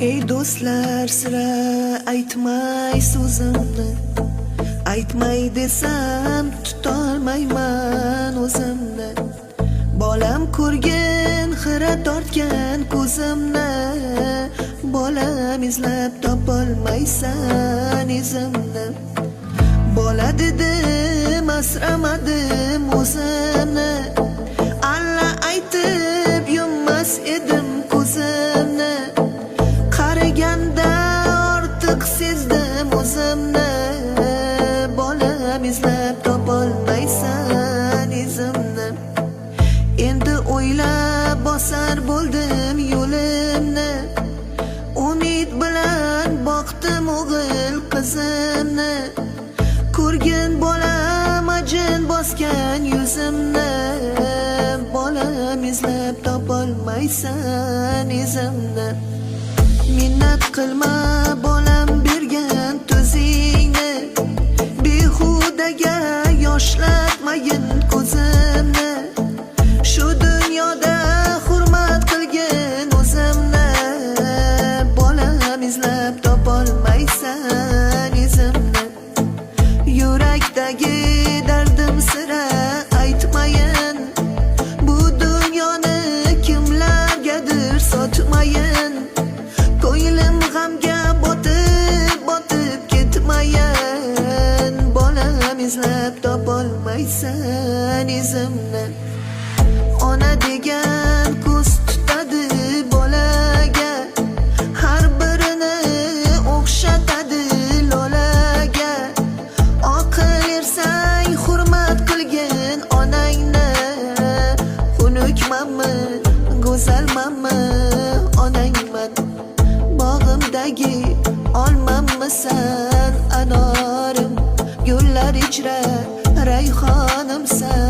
Ey do'stlar, sira aytmay so'zimni, aytmay desam tutolmayman o'zimni. Bolam ko'rgin, xira tortgan ko'zimni, bolam izlab topolmaysan izimni. Bola dedim, asramadim o'zimni, alla aytib yummas edim ko'zimni. Qaraganda ortiq sezdim o'zimni, bolam izlab topolmaysan izimni. Endi o'ylab bosar bo'ldim yo'limni, umid bilan boqdim o'g'il qizimni. Ko'rgin bolam ajin bosgan yuzimni, bolam izlab topolmaysan izimni. Minnat qilma bolam bergan tuzingni, behudaga yoshlatmayin ko'zimni. Shu dunyoda hurmat qilgin o'zimni, bolam izlab topolmaysan izimni. Yurakdagi dardim sira aytmayin, bu dunyoni kimlargadir sotmayin. Ko'nglim g'amga botib ketmayin, bolam izlab topolmaysan izimni. Ona degan ko'z tutadi bolaga, har birini o'xshatadi lolaga. Oqil ersang hurmat qilgin onangni, xunukmanmi, go'zalmanmi onangman. Bog'imdagi olmammisan anorim, gullar ichra rayhonimsan.